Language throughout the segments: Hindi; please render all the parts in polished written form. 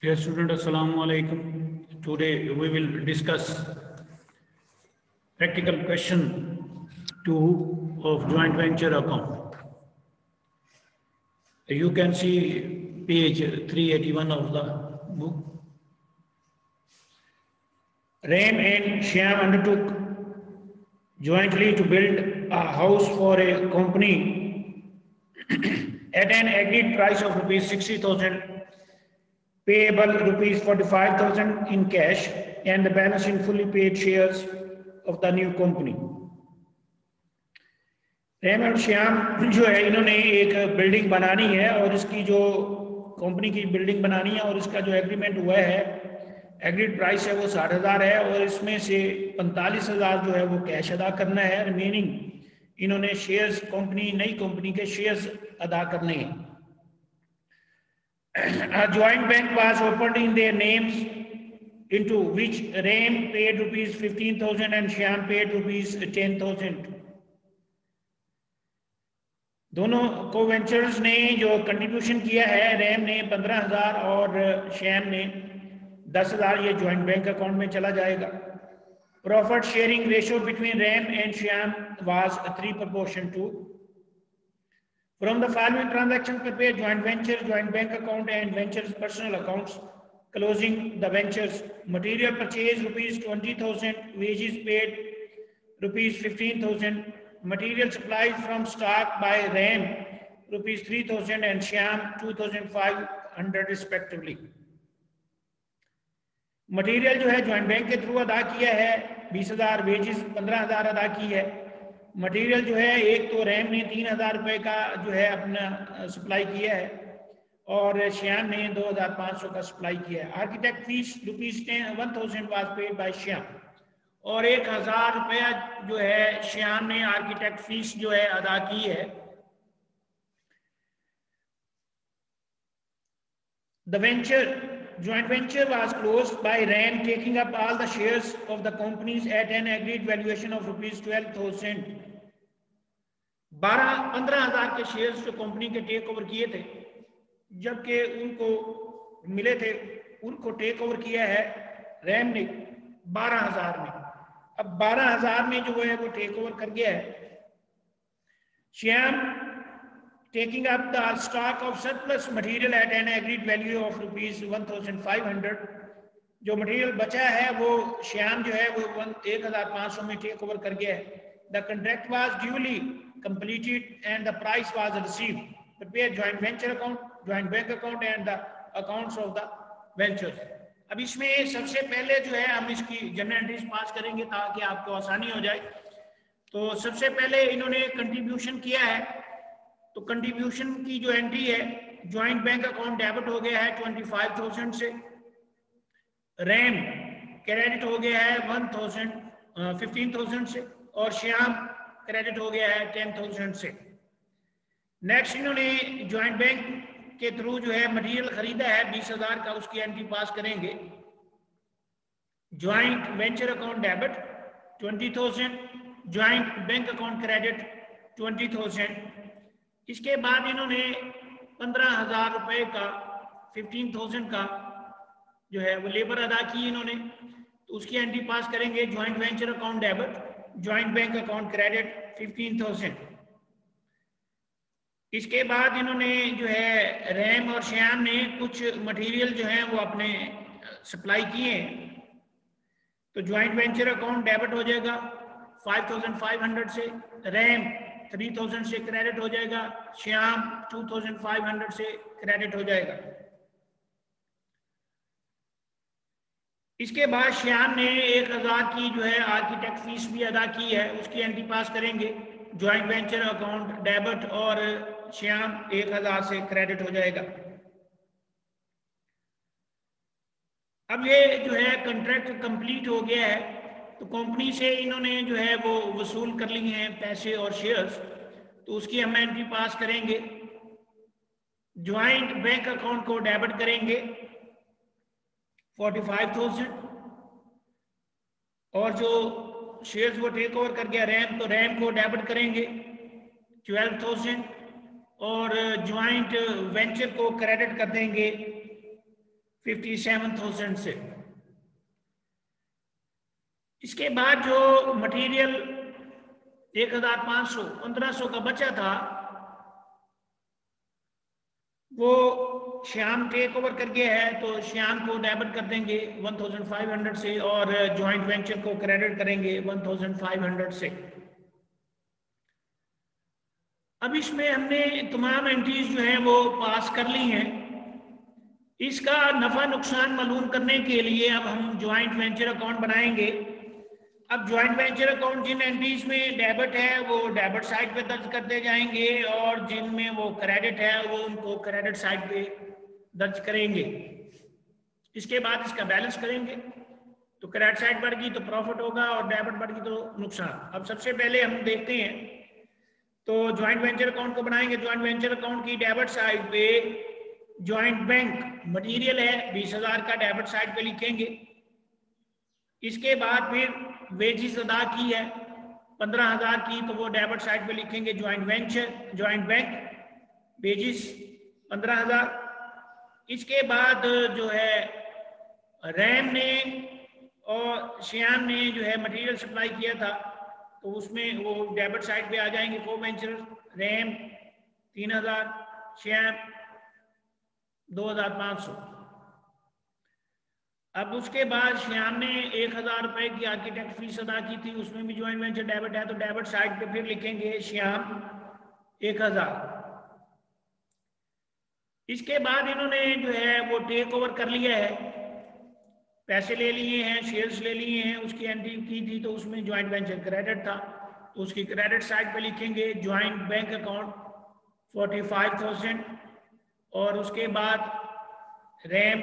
Dear student, Assalamu alaikum. Today we will discuss practical question 2 of joint venture account. You can see page 381 of the book. Ram and Shyam undertook jointly to build a house for a company at an agreed price of rupees 60,000, payable rupees 45,000 in cash, and the balance in fully paid shares of the new company. RAM और श्याम जो है इन्होंने एक बिल्डिंग बनानी है और इसकी जो कंपनी की बिल्डिंग बनानी है और इसका जो एग्रीमेंट हुआ है, एग्रीड प्राइस है वो 60,000 है और इसमें से 45,000 जो है वो कैश अदा करना है। रिमेनिंग इन्होंने शेयर्स नई कंपनी के शेयर्स अदा करने हैं। A joint bank was opened in their names, into which Ram paid rupees 15,000 and Shyam paid rupees 10,000. दोनों को वेंचर्स ने जो कंट्रीब्यूशन किया है, रैम ने 15,000 और श्याम ने 10,000, ये ज्वाइंट बैंक अकाउंट में चला जाएगा। Profit sharing ratio between RAM and Shyam was 3:2। From the following transactions, prepare joint venture, joint bank account, and ventures personal accounts. Closing the ventures: material purchase rupees 20,000, wages paid rupees 15,000, material supplied from stock by RAM rupees 3,000 and Shyam 2,500 respectively. Material जो है ज्वाइंट बैंक के थ्रू अदा किया है 20,000, वेजेस 15,000 अदा की है। मटेरियल जो है एक तो रैम ने 3,000 रुपए का जो है अपना सप्लाई किया है और श्याम ने 2,500 का सप्लाई किया है। Architect fees rupees 1,000 was paid by Shyam और 1,000 रुपया जो है श्याम ने आर्किटेक्ट फीस जो है अदा की है। Joint venture was closed by RAM taking up all the shares of the companies at an agreed valuation of rupees 12,000. 15,000 के शेयर्स जो कंपनी के टेक ओवर किए थे, जबकि उनको मिले थे, उनको टेक ओवर किया है रैम ने 12,000 में। अब 12,000 में जो है वो टेक ओवर कर गया है। Shyam taking up the stock of surplus material at an agreed value of rupees 1,500, जो मटेरियल बचा है वो श्याम जो है वो 1,500 में टेक ओवर कर गया है। The contract was duly completed and the price was received. Prepare joint venture account, joint bank account and the accounts of the ventures. अब इसमें सबसे पहले जो है हम इसकी जनरल एंट्रीज पास करेंगे ताकि आपको आसानी हो जाए। तो सबसे पहले इन्होंने कंट्रीब्यूशन किया है, तो कंट्रीब्यूशन की जो एंट्री है, ज्वाइंट बैंक अकाउंट डेबिट हो गया है 25,000 से, रैम क्रेडिट हो गया है 15,000 से और श्याम क्रेडिट हो गया है 10,000 से। नेक्स्ट इन्होंने ज्वाइंट बैंक के थ्रू जो है मटेरियल खरीदा है 20,000 का, उसकी एंट्री पास करेंगे। Joint venture account debit 20,000, joint bank account credit 20,000। इसके बाद इन्होंने 15,000 रुपए का 15,000 का जो है वो लेबर अदा की इन्होंने, तो उसकी एंट्री पास करेंगे। Joint venture account debit, joint bank account credit 15,000। इसके बाद इन्होंने जो है रैम और श्याम ने कुछ मटेरियल जो है वो अपने सप्लाई किए, तो ज्वाइंट वेंचर अकाउंट डेबिट हो जाएगा 5,500 से, रैम 3,000 से क्रेडिट हो जाएगा, श्याम 2,500 से क्रेडिट हो जाएगा। इसके बाद श्याम ने 1,000 की जो है आर्किटेक्ट फीस भी अदा की है, उसकी एंट्री पास करेंगे। ज्वाइंट वेंचर अकाउंट डेबिट और श्याम 1,000 से क्रेडिट हो जाएगा। अब ये जो है कॉन्ट्रैक्ट कंप्लीट हो गया है, तो कंपनी से इन्होंने जो है वो वसूल कर लिए हैं पैसे और शेयर्स, तो उसकी हम एंट्री पास करेंगे। ज्वाइंट बैंक अकाउंट को डेबिट करेंगे 45,000 और जो शेयर्स वो टेक ओवर कर गया रैम, तो रैम को डेबिट करेंगे 12,000 और ज्वाइंट वेंचर को क्रेडिट कर देंगे 57,000 से। इसके बाद जो मटेरियल 1,500 1,500 का बचा था वो श्याम टेक ओवर कर गया है, तो श्याम को डेबिट कर देंगे 1,500 से और जॉइंट वेंचर को क्रेडिट करेंगे 1,500 से। अब इसमें हमने तमाम एंट्रीज जो हैं वो पास कर ली हैं। इसका नफा नुकसान मालूम करने के लिए अब हम जॉइंट वेंचर अकाउंट बनाएंगे। अब जॉइंट वेंचर अकाउंट जिन एंट्रीज में डेबिट है वो डेबिट साइड पे दर्ज करते जाएंगे और जिनमें वो क्रेडिट है वो उनको क्रेडिट साइड पे दर्ज करेंगे। इसके बाद इसका बैलेंस करेंगे, तो क्रेडिट साइड बढ़ गई तो प्रॉफिट होगा और डेबिट बढ़ गई तो नुकसान। अब सबसे पहले हम देखते हैं, तो ज्वाइंट वेंचर अकाउंट को बनाएंगे। ज्वाइंट वेंचर अकाउंट की डेबिट साइड पे ज्वाइंट बैंक मटेरियल है 20,000 का, डेबिट साइड पे लिखेंगे। इसके बाद फिर वेजिस अदा की है 15,000 की, तो वो डेबिट साइड पे लिखेंगे joint venture joint bank wages 15,000। इसके बाद जो है रैम ने और श्याम ने जो है मटेरियल सप्लाई किया था, तो उसमें वो डेबिट साइड पे आ जाएंगे। को वेंचर रैम 3,000, श्याम 2,500। अब उसके बाद श्याम ने 1,000 रुपए की आर्किटेक्ट फीस अदा की थी, उसमें भी ज्वाइंट वेंचर डेबिट है, तो डेबिट साइड पे फिर लिखेंगे श्याम 1,000। इसके बाद इन्होंने जो है वो टेक ओवर कर लिया है, पैसे ले लिए हैं, शेयर्स ले लिए हैं, उसकी एंट्री की थी तो उसमें ज्वाइंट वेंचर क्रेडिट था, तो उसकी क्रेडिट साइड पे लिखेंगे ज्वाइंट बैंक अकाउंट 45,000 और उसके बाद रैम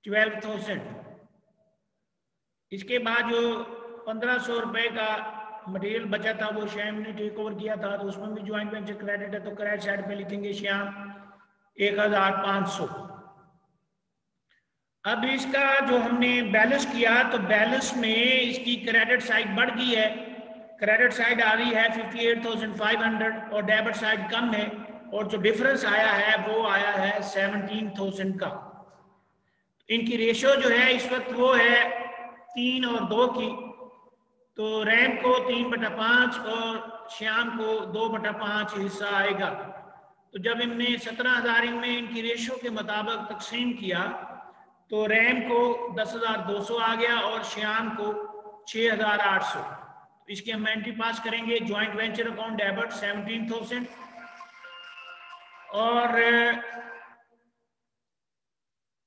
12,000। इसके बाद जो 1,500 रुपए का मटेरियल बचा था वो श्याम ने टेक ओवर किया था, तो उसमें भी ज्वाइंट वेंचर क्रेडिट है, तो क्रेडिट साइड पे लिखेंगे श्याम 1,500। अब इसका जो हमने बैलेंस किया तो बैलेंस में इसकी क्रेडिट साइड बढ़ गई है, क्रेडिट साइड आ रही है 58,500 और डेबिट साइड कम है, और जो डिफरेंस आया है वो आया है 17,000 का। इनकी रेशियो जो है इस वक्त वो है 3 और 2 की, तो रैम को 3/5 और श्याम को 2/5 हिस्सा आएगा। तो जब इनने 17,000 इनमें इनकी रेशियो के मुताबिक तकसीम किया तो रैम को 10,200 आ गया और श्याम को 6,800। तो इसकी हम एंट्री पास करेंगे। ज्वाइंट वेंचर अकाउंट डेबिट 17,000 और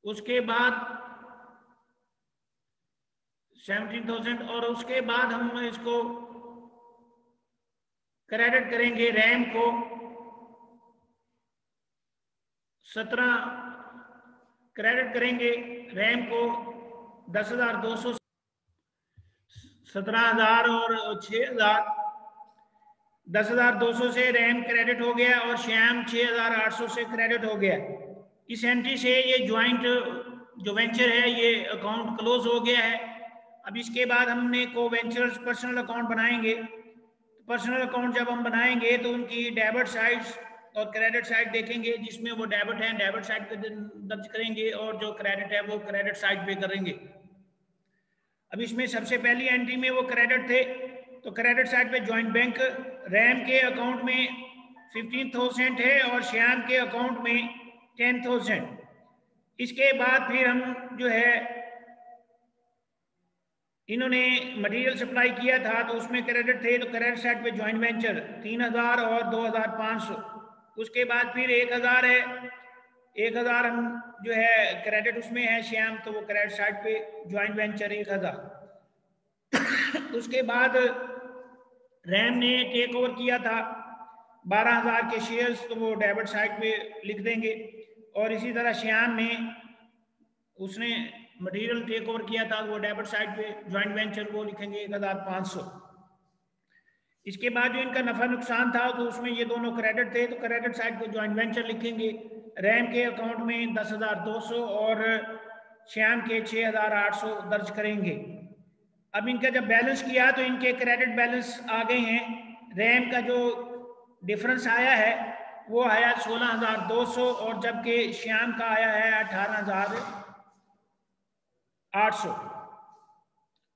उसके बाद 17,000 और उसके बाद हम इसको क्रेडिट करेंगे रैम को 17 क्रेडिट करेंगे रैम को 10,200, 17,000 और 6,000, 10,200 से रैम क्रेडिट हो गया और श्याम 6,800 से क्रेडिट हो गया। इस एंट्री से ये ज्वाइंट जो वेंचर है ये अकाउंट क्लोज हो गया है। अब इसके बाद हमने को वेंचर्स पर्सनल अकाउंट बनाएंगे। पर्सनल अकाउंट जब हम बनाएंगे तो उनकी डेबिट साइड और क्रेडिट साइड देखेंगे, जिसमें वो डेबिट है डेबिट साइड पे दर्ज करेंगे और जो क्रेडिट है वो क्रेडिट साइड पे करेंगे। अब इसमें सबसे पहली एंट्री में वो क्रेडिट थे, तो क्रेडिट साइड पे ज्वाइंट बैंक रैम के अकाउंट में 15,000 है और श्याम के अकाउंट में 10,000। इसके बाद फिर हम जो है इन्होंने मटेरियल सप्लाई किया था तो उसमें क्रेडिट थे, तो क्रेडिट साइड पे ज्वाइंट वेंचर 3,000 और 2,500। उसके बाद फिर 1,000 है, 1,000 हम जो है क्रेडिट उसमें है श्याम, तो वो क्रेडिट साइड पे ज्वाइंट वेंचर 1,000। उसके बाद रैम ने टेक ओवर किया था 12,000 के शेयर्स, तो वो डेबिट साइड पे लिख देंगे। और इसी तरह श्याम ने उसने मटेरियल टेक ओवर किया था, वो डेबिट साइड पे ज्वाइंट वेंचर को लिखेंगे 1,500। इसके बाद जो इनका नफा नुकसान था तो उसमें ये दोनों क्रेडिट थे, तो क्रेडिट साइड पे ज्वाइंट वेंचर लिखेंगे रैम के अकाउंट में 10,200 और श्याम के 6,800 दर्ज करेंगे। अब इनका जब बैलेंस किया तो इनके क्रेडिट बैलेंस आ गए हैं। रैम का जो डिफरेंस आया है वो आया 16,200 और जबकि श्याम का आया है 18,800।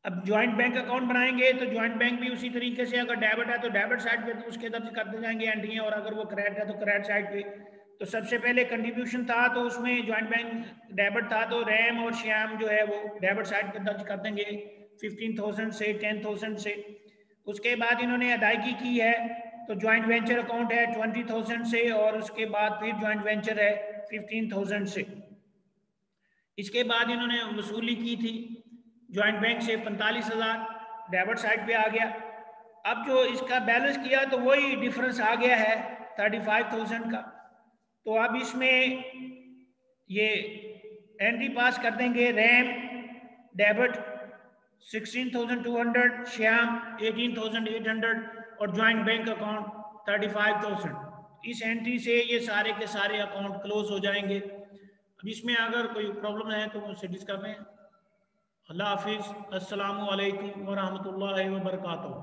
अब ज्वाइंट बैंक अकाउंट बनाएंगे तो ज्वाइंट बैंक भी उसी तरीके से, अगर डेबिट है तो डेबिट साइड पे तो उसके दर्ज करते जाएंगे एंट्रियां, और अगर वो क्रेडिट है तो क्रेडिट साइड पे। तो सबसे पहले कंट्रीब्यूशन था तो उसमें ज्वाइंट बैंक डेबिट था, तो रैम और श्याम जो है वो डेबिट साइड पे दर्ज कर देंगे 15,000 से 10,000 से। उसके बाद इन्होंने अदायगी की है तो ज्वाइंट वेंचर अकाउंट है 20,000 से, और उसके बाद फिर ज्वाइंट वेंचर है 15,000 से। इसके बाद इन्होंने वसूली की थी ज्वाइंट बैंक से 45,000, डेबिट साइड पे आ गया। अब जो इसका बैलेंस किया तो वही डिफरेंस आ गया है 35,000 का। तो अब इसमें ये एंट्री पास कर देंगे, रैम डेबिट 16,200, श्याम 18,800 और ज्वाइंट बैंक अकाउंट 35,000। इस एंट्री से ये सारे के सारे अकाउंट क्लोज हो जाएंगे। अब इसमें अगर कोई प्रॉब्लम है तो मुझसे डिस्कस करें। अल्लाह हाफिज़। अस्सलामु अलैकुम व रहमतुल्लाहि व बरकातुहू।